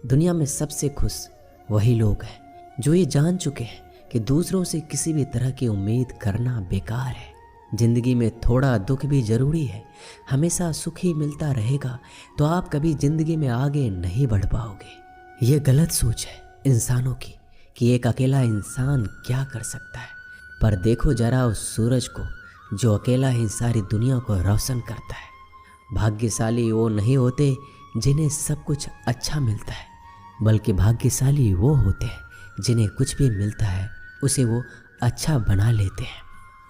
दुनिया में सबसे खुश वही लोग हैं जो ये जान चुके हैं कि दूसरों से किसी भी तरह की उम्मीद करना बेकार है। जिंदगी में थोड़ा दुख भी जरूरी है। हमेशा सुख ही मिलता रहेगा तो आप कभी जिंदगी में आगे नहीं बढ़ पाओगे। ये गलत सोच है इंसानों की कि एक अकेला इंसान क्या कर सकता है। पर देखो जरा उस सूरज को जो अकेला ही सारी दुनिया को रोशन करता है। भाग्यशाली वो नहीं होते जिन्हें सब कुछ अच्छा मिलता है, बल्कि भाग्यशाली वो होते हैं जिन्हें कुछ भी मिलता है उसे वो अच्छा बना लेते हैं।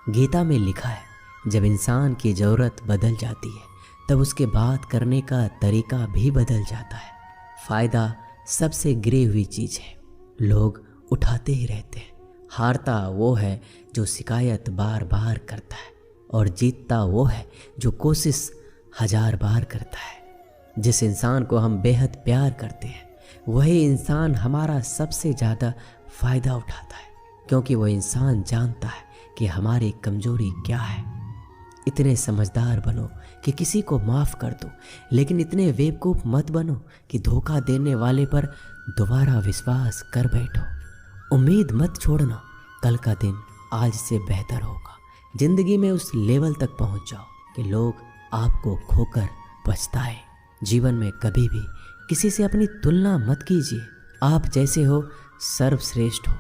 गीता में लिखा है, जब इंसान की ज़रूरत बदल जाती है तब उसके बात करने का तरीका भी बदल जाता है। फ़ायदा सबसे गिरी हुई चीज़ है, लोग उठाते ही रहते हैं। हारता वो है जो शिकायत बार बार करता है और जीतता वो है जो कोशिश 1000 बार करता है। जिस इंसान को हम बेहद प्यार करते हैं वही इंसान हमारा सबसे ज़्यादा फ़ायदा उठाता है, क्योंकि वो इंसान जानता है कि हमारी कमज़ोरी क्या है। इतने समझदार बनो कि किसी को माफ़ कर दो, लेकिन इतने बेवकूफ़ मत बनो कि धोखा देने वाले पर दोबारा विश्वास कर बैठो। उम्मीद मत छोड़ना, कल का दिन आज से बेहतर होगा। ज़िंदगी में उस लेवल तक पहुंच जाओ कि लोग आपको खोकर पछताए। जीवन में कभी भी किसी से अपनी तुलना मत कीजिए। आप जैसे हो सर्वश्रेष्ठ हो,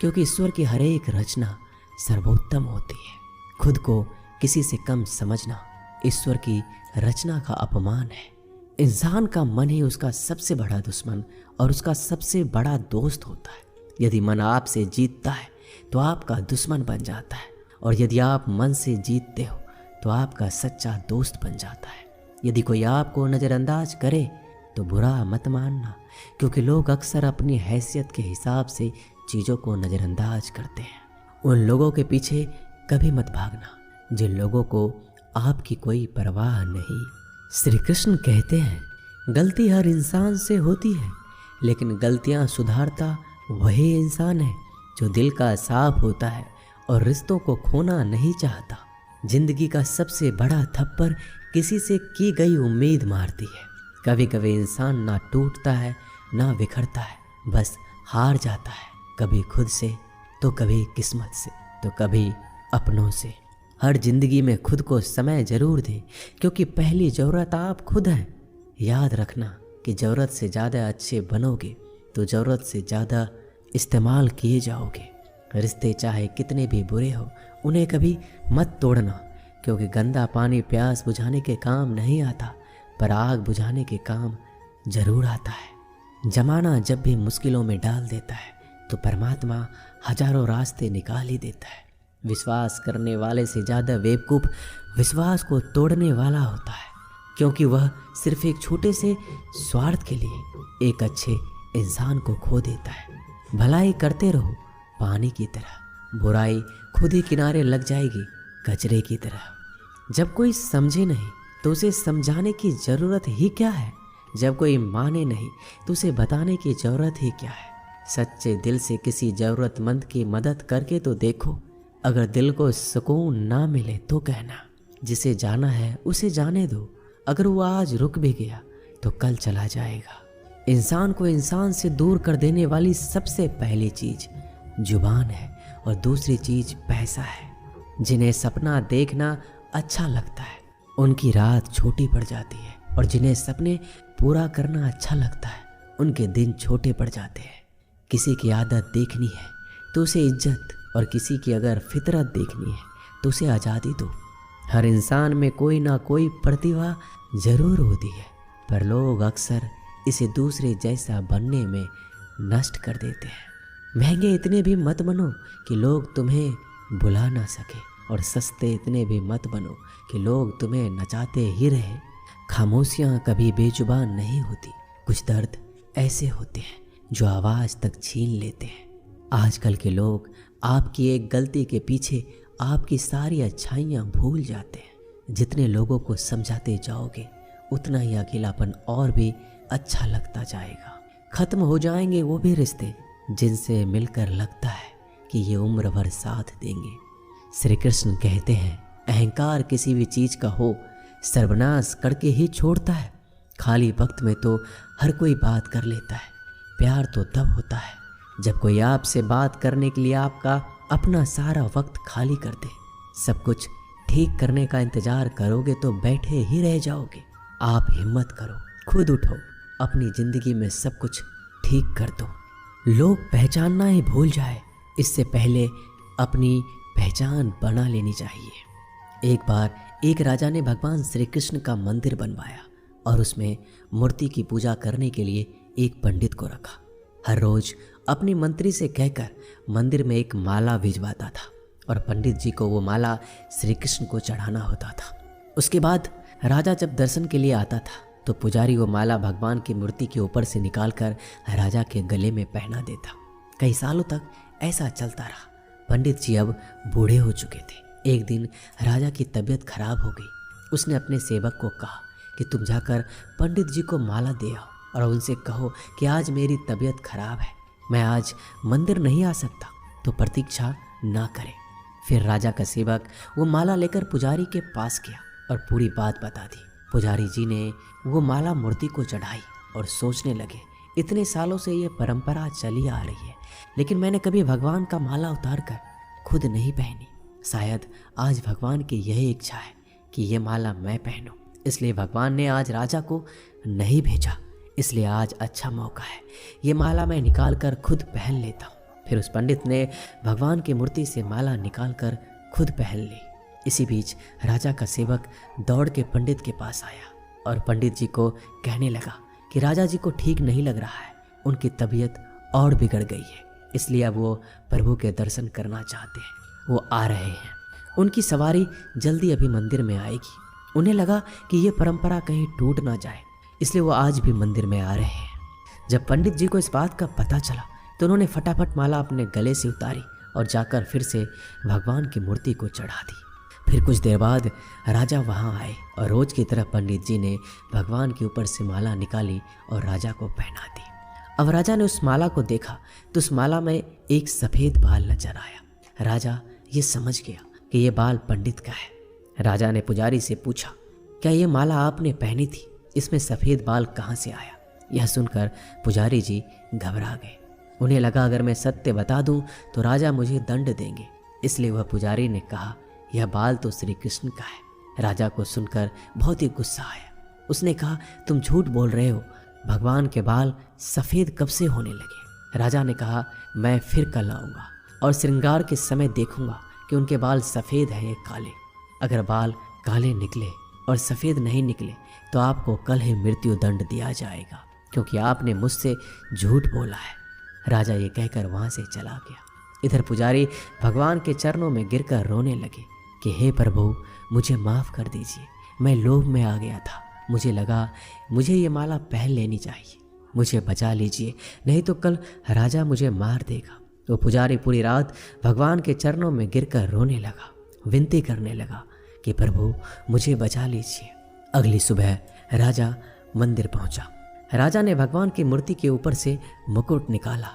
क्योंकि ईश्वर की हर एक रचना सर्वोत्तम होती है। खुद को किसी से कम समझना ईश्वर की रचना का अपमान है। इंसान का मन ही उसका सबसे बड़ा दुश्मन और उसका सबसे बड़ा दोस्त होता है। यदि मन आपसे जीतता है तो आपका दुश्मन बन जाता है, और यदि आप मन से जीतते हो तो आपका सच्चा दोस्त बन जाता है। यदि कोई आपको नज़रअंदाज करे तो बुरा मत मानना, क्योंकि लोग अक्सर अपनी हैसियत के हिसाब से चीज़ों को नज़रअंदाज करते हैं। उन लोगों के पीछे कभी मत भागना जिन लोगों को आपकी कोई परवाह नहीं। श्री कृष्ण कहते हैं, गलती हर इंसान से होती है, लेकिन गलतियां सुधारता वही इंसान है जो दिल का साफ होता है और रिश्तों को खोना नहीं चाहता। जिंदगी का सबसे बड़ा थप्पड़ किसी से की गई उम्मीद मारती है। कभी कभी इंसान ना टूटता है ना बिखरता है, बस हार जाता है, कभी खुद से तो कभी किस्मत से तो कभी अपनों से। हर जिंदगी में खुद को समय जरूर दें, क्योंकि पहली ज़रूरत आप खुद हैं। याद रखना कि ज़रूरत से ज़्यादा अच्छे बनोगे तो ज़रूरत से ज़्यादा इस्तेमाल किए जाओगे। रिश्ते चाहे कितने भी बुरे हो उन्हें कभी मत तोड़ना, क्योंकि गंदा पानी प्यास बुझाने के काम नहीं आता, पर आग बुझाने के काम जरूर आता है। जमाना जब भी मुश्किलों में डाल देता है तो परमात्मा हजारों रास्ते निकाल ही देता है। विश्वास करने वाले से ज़्यादा बेवकूफ़ विश्वास को तोड़ने वाला होता है, क्योंकि वह सिर्फ एक छोटे से स्वार्थ के लिए एक अच्छे इंसान को खो देता है। भलाई करते रहो पानी की तरह, बुराई खुद ही किनारे लग जाएगी कचरे की तरह। जब कोई समझे नहीं तो उसे समझाने की ज़रूरत ही क्या है। जब कोई माने नहीं तो उसे बताने की ज़रूरत ही क्या है। सच्चे दिल से किसी ज़रूरतमंद की मदद करके तो देखो। अगर दिल को सुकून ना मिले तो कहना, जिसे जाना है उसे जाने दो। अगर वो आज रुक भी गया तो कल चला जाएगा। इंसान को इंसान से दूर कर देने वाली सबसे पहली चीज़ जुबान है और दूसरी चीज़ पैसा है। जिन्हें सपना देखना अच्छा लगता है उनकी रात छोटी पड़ जाती है, और जिन्हें सपने पूरा करना अच्छा लगता है उनके दिन छोटे पड़ जाते हैं। किसी की आदत देखनी है तो उसे इज्जत, और किसी की अगर फितरत देखनी है तो उसे आज़ादी दो। हर इंसान में कोई ना कोई प्रतिभा ज़रूर होती है, पर लोग अक्सर इसे दूसरे जैसा बनने में नष्ट कर देते हैं। महंगे इतने भी मत बनो कि लोग तुम्हें बुला ना सके, और सस्ते इतने भी मत बनो कि लोग तुम्हें नचाते ही रहे। खामोशियाँ कभी बेजुबान नहीं होती। कुछ दर्द ऐसे होते हैं जो आवाज़ तक छीन लेते हैं। आजकल के लोग आपकी एक गलती के पीछे आपकी सारी अच्छाइयाँ भूल जाते हैं। जितने लोगों को समझाते जाओगे उतना ही अकेलापन और भी अच्छा लगता जाएगा। खत्म हो जाएंगे वो भी रिश्ते जिनसे मिलकर लगता है कि ये उम्र भर साथ देंगे। श्री कृष्ण कहते हैं, अहंकार किसी भी चीज़ का हो सर्वनाश करके ही छोड़ता है। खाली वक्त में तो हर कोई बात कर लेता है, प्यार तो तब होता है जब कोई आपसे बात करने के लिए आपका अपना सारा वक्त खाली कर दे। सब कुछ ठीक करने का इंतजार करोगे तो बैठे ही रह जाओगे। आप हिम्मत करो, खुद उठो, अपनी ज़िंदगी में सब कुछ ठीक कर दो। लोग पहचानना ही भूल जाए इससे पहले अपनी पहचान बना लेनी चाहिए। एक बार एक राजा ने भगवान श्री कृष्ण का मंदिर बनवाया और उसमें मूर्ति की पूजा करने के लिए एक पंडित को रखा। हर रोज अपनी मंत्री से कहकर मंदिर में एक माला भिजवाता था और पंडित जी को वो माला श्री कृष्ण को चढ़ाना होता था। उसके बाद राजा जब दर्शन के लिए आता था तो पुजारी वो माला भगवान की मूर्ति के ऊपर से निकालकर राजा के गले में पहना देता। कई सालों तक ऐसा चलता रहा। पंडित जी अब बूढ़े हो चुके थे। एक दिन राजा की तबीयत खराब हो गई। उसने अपने सेवक को कहा कि तुम जाकर पंडित जी को माला दे आओ और उनसे कहो कि आज मेरी तबीयत खराब है, मैं आज मंदिर नहीं आ सकता, तो प्रतीक्षा ना करें। फिर राजा का सेवक वो माला लेकर पुजारी के पास गया और पूरी बात बता दी। पुजारी जी ने वो माला मूर्ति को चढ़ाई और सोचने लगे, इतने सालों से ये परंपरा चली आ रही है, लेकिन मैंने कभी भगवान का माला उतार कर खुद नहीं पहनी। शायद आज भगवान की यही इच्छा है कि ये माला मैं पहनूं, इसलिए भगवान ने आज राजा को नहीं भेजा। इसलिए आज अच्छा मौका है, ये माला मैं निकाल कर खुद पहन लेता हूँ। फिर उस पंडित ने भगवान की मूर्ति से माला निकाल कर खुद पहन ली। इसी बीच राजा का सेवक दौड़ के पंडित के पास आया और पंडित जी को कहने लगा कि राजा जी को ठीक नहीं लग रहा है, उनकी तबीयत और बिगड़ गई है, इसलिए अब वो प्रभु के दर्शन करना चाहते हैं। वो आ रहे हैं, उनकी सवारी जल्दी अभी मंदिर में आएगी। उन्हें लगा कि ये परंपरा कहीं टूट ना जाए, इसलिए वो आज भी मंदिर में आ रहे हैं। जब पंडित जी को इस बात का पता चला तो उन्होंने फटाफट माला अपने गले से उतारी और जाकर फिर से भगवान की मूर्ति को चढ़ा दी। फिर कुछ देर बाद राजा वहाँ आए और रोज की तरह पंडित जी ने भगवान के ऊपर से माला निकाली और राजा को पहना दी। अब राजा ने उस माला को देखा तो उस माला में एक सफ़ेद बाल नजर आया। राजा ये समझ गया कि ये बाल पंडित का है। राजा ने पुजारी से पूछा, क्या ये माला आपने पहनी थी? इसमें सफ़ेद बाल कहाँ से आया? यह सुनकर पुजारी जी घबरा गए। उन्हें लगा अगर मैं सत्य बता दूं तो राजा मुझे दंड देंगे, इसलिए वह पुजारी ने कहा, यह बाल तो श्री कृष्ण का है। राजा को सुनकर बहुत ही गुस्सा आया। उसने कहा, तुम झूठ बोल रहे हो, भगवान के बाल सफ़ेद कब से होने लगे? राजा ने कहा, मैं फिर कल आऊँगा और श्रृंगार के समय देखूंगा कि उनके बाल सफ़ेद हैं या काले। अगर बाल काले निकले और सफ़ेद नहीं निकले तो आपको कल ही मृत्यु दंड दिया जाएगा, क्योंकि आपने मुझसे झूठ बोला है। राजा ये कहकर वहाँ से चला गया। इधर पुजारी भगवान के चरणों में गिरकर रोने लगे कि हे प्रभु, मुझे माफ़ कर दीजिए, मैं लोभ में आ गया था, मुझे लगा मुझे ये माला पहन लेनी चाहिए, मुझे बचा लीजिए, नहीं तो कल राजा मुझे मार देगा। तो पुजारी पूरी रात भगवान के चरणों में गिरकर रोने लगा, विनती करने लगा कि प्रभु मुझे बचा लीजिए। अगली सुबह राजा मंदिर पहुंचा। राजा ने भगवान की मूर्ति के ऊपर से मुकुट निकाला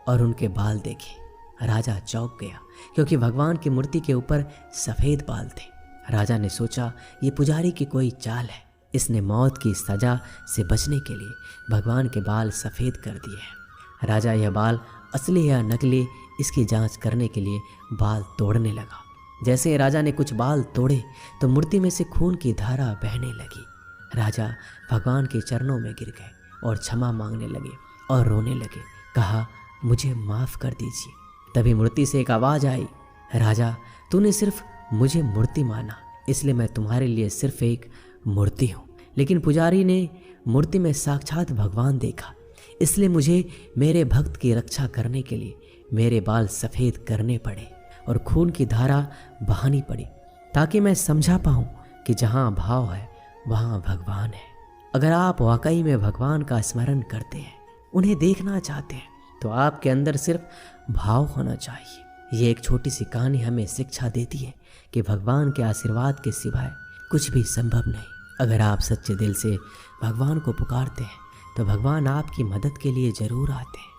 और उनके बाल देखे। राजा चौंक गया क्योंकि भगवान की मूर्ति के ऊपर सफ़ेद बाल थे। राजा ने सोचा ये पुजारी की कोई चाल है, इसने मौत की सज़ा से बचने के लिए भगवान के बाल सफ़ेद कर दिए हैं। राजा यह बाल असली या नकली इसकी जांच करने के लिए बाल तोड़ने लगा। जैसे ही राजा ने कुछ बाल तोड़े तो मूर्ति में से खून की धारा बहने लगी। राजा भगवान के चरणों में गिर गए और क्षमा मांगने लगे और रोने लगे, कहा मुझे माफ़ कर दीजिए। तभी मूर्ति से एक आवाज़ आई, राजा तूने सिर्फ मुझे मूर्ति माना, इसलिए मैं तुम्हारे लिए सिर्फ एक मूर्ति हूँ। लेकिन पुजारी ने मूर्ति में साक्षात भगवान देखा, इसलिए मुझे मेरे भक्त की रक्षा करने के लिए मेरे बाल सफ़ेद करने पड़े और खून की धारा बहानी पड़ी, ताकि मैं समझा पाऊँ कि जहाँ भाव है वहाँ भगवान है। अगर आप वाकई में भगवान का स्मरण करते हैं, उन्हें देखना चाहते हैं, तो आपके अंदर सिर्फ भाव होना चाहिए। ये एक छोटी सी कहानी हमें शिक्षा देती है कि भगवान के आशीर्वाद के सिवाय कुछ भी संभव नहीं। अगर आप सच्चे दिल से भगवान को पुकारते हैं तो भगवान आपकी मदद के लिए ज़रूर आते हैं।